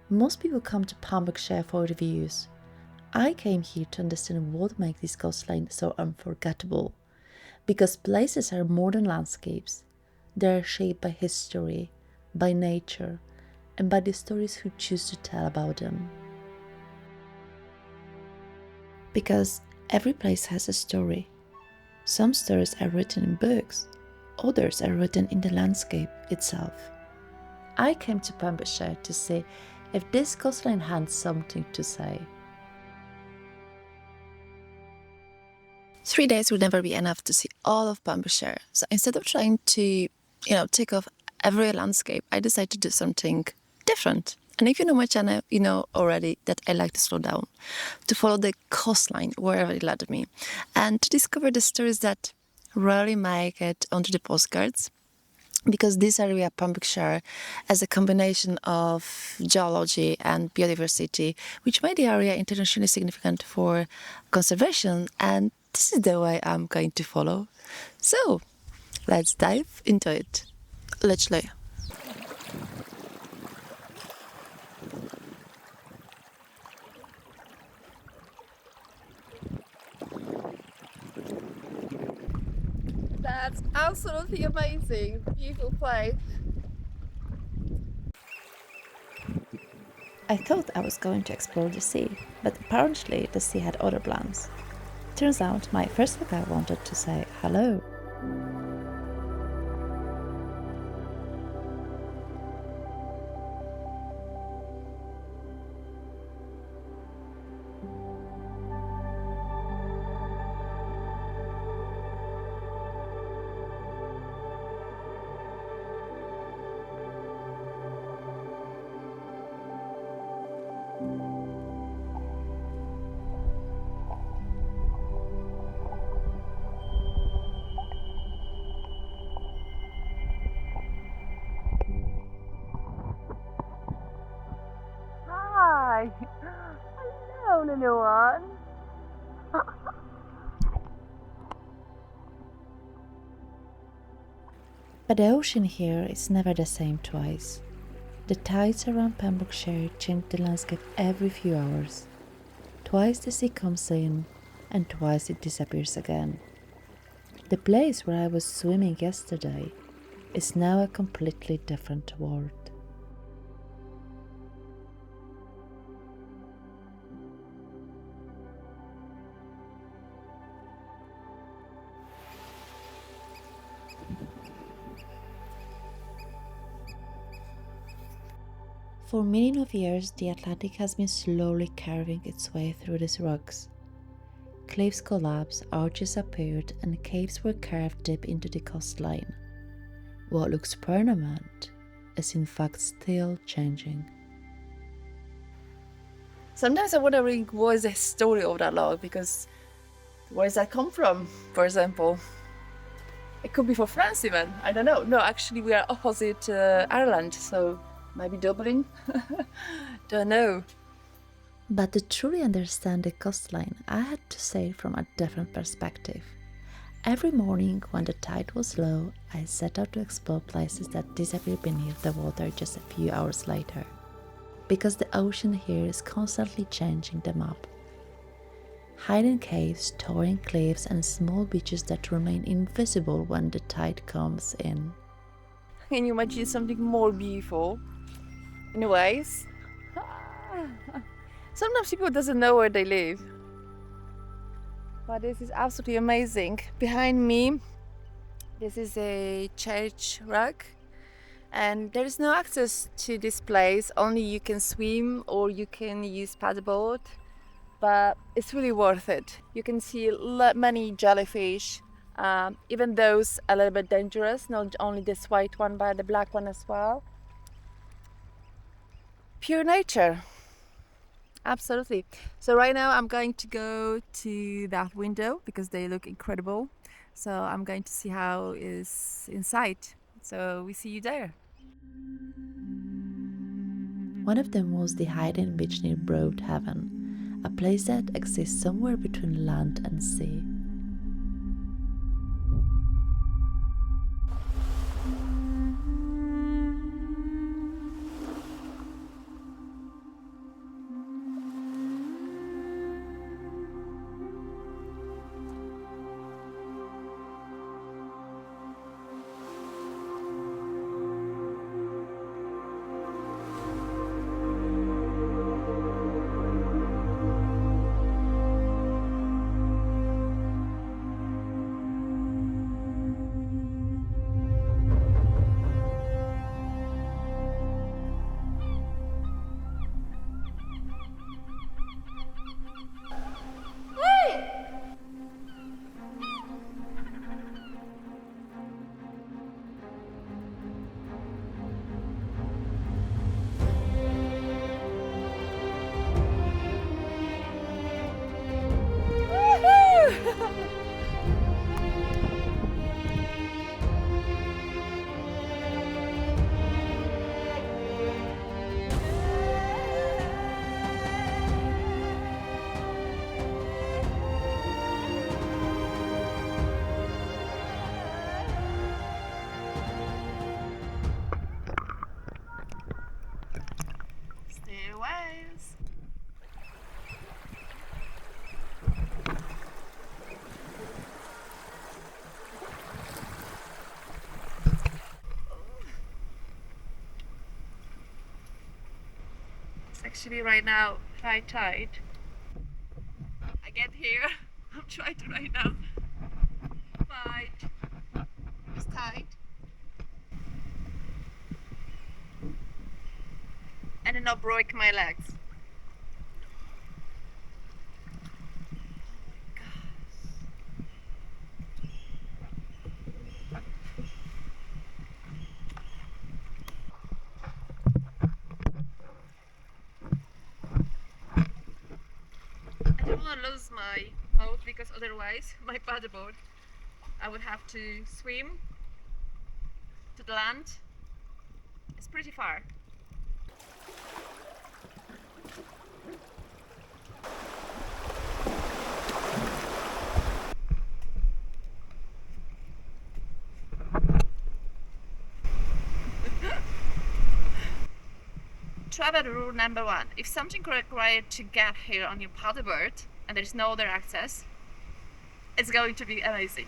Most people come to Pembrokeshire for the views. I came here to understand what makes this coastline so unforgettable. Because places are more than landscapes. They are shaped by history, by nature, and by the stories who choose to tell about them. Because every place has a story. Some stories are written in books, others are written in the landscape itself. I came to Pembrokeshire to see if this coastline had something to say. 3 days would never be enough to see all of Pembrokeshire. So instead of trying to, tick off every landscape, I decided to do something different. And if you know my channel, you know already that I like to slow down, to follow the coastline wherever it led me, and to discover the stories that rarely make it onto the postcards. Because this area, Pembrokeshire, as a combination of geology and biodiversity, which made the area internationally significant for conservation, and this is the way I'm going to follow. So, let's dive into it. Literally. That's absolutely amazing. Beautiful place. I thought I was going to explore the sea, but apparently the sea had other plans. Turns out my first look I wanted to say hello. Hi! Hello, little one! But the ocean here is never the same twice. The tides around Pembrokeshire change the landscape every few hours. Twice the sea comes in, and twice it disappears again. The place where I was swimming yesterday is now a completely different world. For millions of years, the Atlantic has been slowly carving its way through these rocks. Cliffs collapsed, arches appeared, and caves were carved deep into the coastline. What looks permanent is in fact still changing. Sometimes I'm wondering what is the story of that log, because where does that come from, for example? It could be for France even, I don't know. No, actually we are opposite Ireland, so maybe Dublin? Don't know. But to truly understand the coastline, I had to say it from a different perspective. Every morning when the tide was low, I set out to explore places that disappear beneath the water just a few hours later. Because the ocean here is constantly changing the map. Hidden caves, towering cliffs, and small beaches that remain invisible when the tide comes in. Can you imagine something more beautiful? Anyways, sometimes people doesn't know where they live. But this is absolutely amazing. Behind me, this is a church rock, and there is no access to this place. Only you can swim or you can use paddleboard, but it's really worth it. You can see many jellyfish, even those a little bit dangerous, not only this white one but the black one as well. Pure nature. Absolutely. So right now I'm going to go to that window because they look incredible. So I'm going to see how it is inside. So we see you there. One of them was the hidden beach near Broadhaven, a place that exists somewhere between land and sea. actually right now high tide. I get here. I'm trying to right now fight this tide. And then I broke my legs. I don't want to lose my boat because otherwise my paddleboard I would have to swim to the land. It's pretty far. Travel rule number 1. If something required to get here on your paddleboard and there's no other access, it's going to be amazing.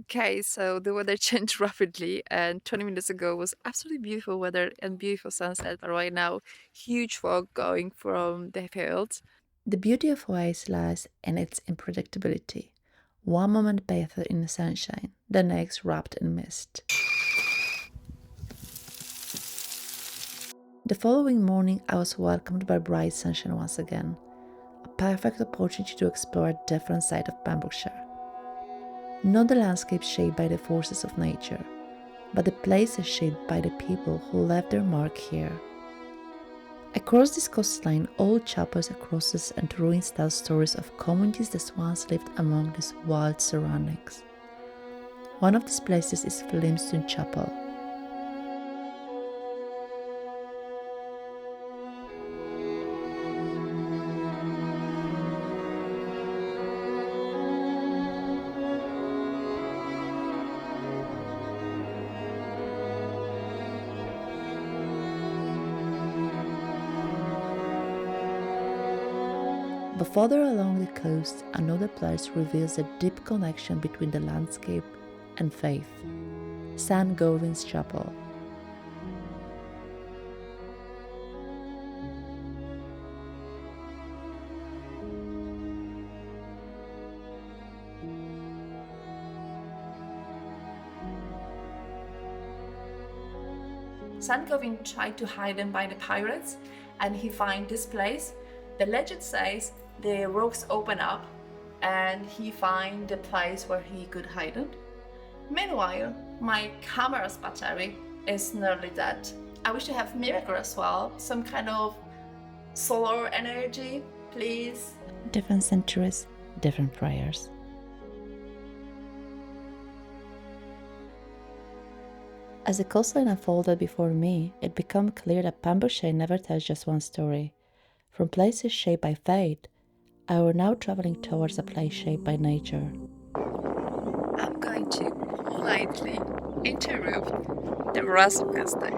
Okay, so the weather changed rapidly, and 20 minutes ago was absolutely beautiful weather and beautiful sunset, but right now, huge fog going from the fields. The beauty of Hawaii lies in its unpredictability. One moment bathed in the sunshine, the next wrapped in mist. The following morning, I was welcomed by bright sunshine once again, a perfect opportunity to explore a different side of Pembrokeshire. Not the landscape shaped by the forces of nature, but the places shaped by the people who left their mark here. Across this coastline, old chapels and crosses and ruins tell stories of communities that once lived among these wild surroundings. One of these places is Flimston Chapel. But further along the coast, another place reveals a deep connection between the landscape and faith, St. Govan's Chapel. St. Govan tried to hide them by the pirates, and he found this place. The legend says the rocks open up and he find the place where he could hide it. Meanwhile, my camera's battery is nearly dead. I wish to have miracle as well, some kind of solar energy, please. Different centuries, different prayers. As the coastline unfolded before me, it became clear that Pembrokeshire never tells just one story. From places shaped by fate, I were now traveling towards a place shaped by nature. I'm going to politely interrupt the rest of this day.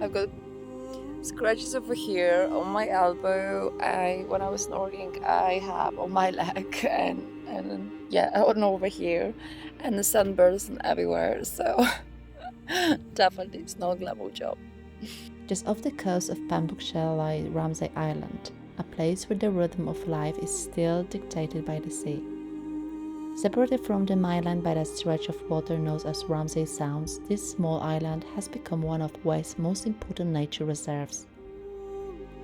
I've got scratches over here on my elbow. When I was snorkeling, I have on my leg and yeah, on over here, and the sunburns and everywhere. So definitely, it's not a glamour job. Just off the coast of Pembrokeshire lies Ramsey Island, a place where the rhythm of life is still dictated by the sea. Separated from the mainland by that stretch of water known as Ramsey Sounds, this small island has become one of Hawaii's most important nature reserves.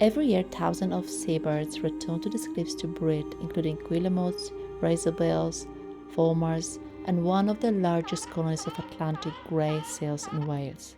Every year, thousands of seabirds return to these cliffs to breed, including guillemots, razorbills, fulmars, and one of the largest colonies of Atlantic grey seals in Wales.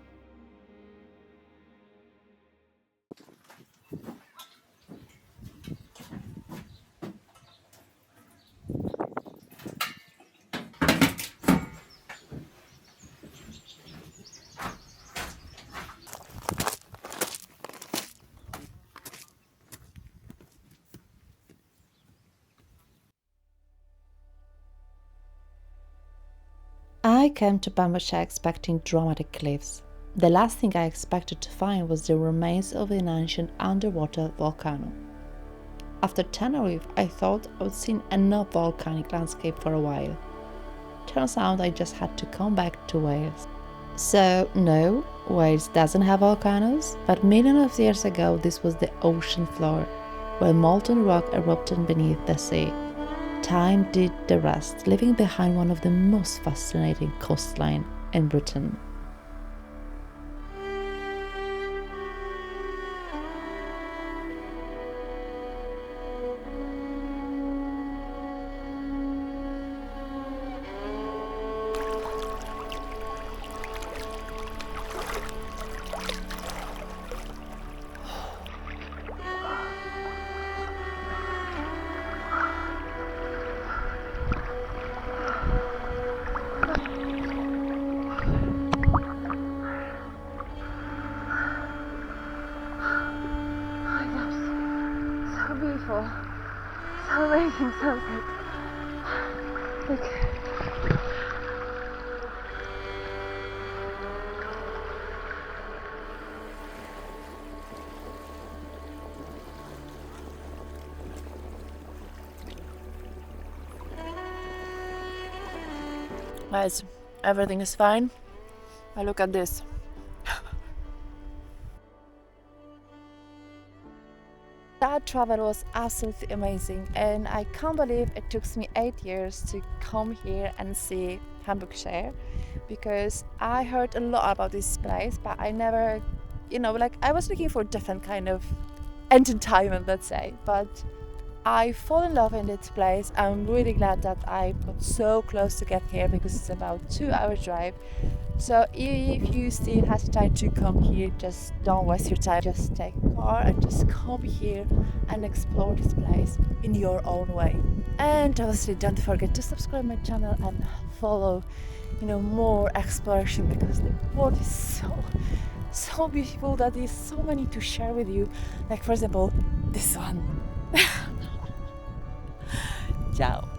I came to Pembrokeshire expecting dramatic cliffs. The last thing I expected to find was the remains of an ancient underwater volcano. After Tenerife, I thought I would seen enough volcanic landscape for a while. Turns out I just had to come back to Wales. So, no, Wales doesn't have volcanoes, but millions of years ago this was the ocean floor, where molten rock erupted beneath the sea. Time did the rest, leaving behind one of the most fascinating coastlines in Britain. Beautiful, so amazing sunset. Look. Guys, everything is fine. Now look at this. That travel was absolutely amazing, and I can't believe it took me 8 years to come here and see Pembrokeshire, because I heard a lot about this place, but I never, I was looking for different kind of entertainment, let's say, but I fall in love in this place. I'm really glad that I got so close to get here, because it's about 2 hour drive. So if you still hesitate to come here, just don't waste your time. Just take a car and just come here and explore this place in your own way. And obviously don't forget to subscribe my channel and follow, more exploration, because the world is so beautiful that there's so many to share with you. Like, for example, this one. Ciao.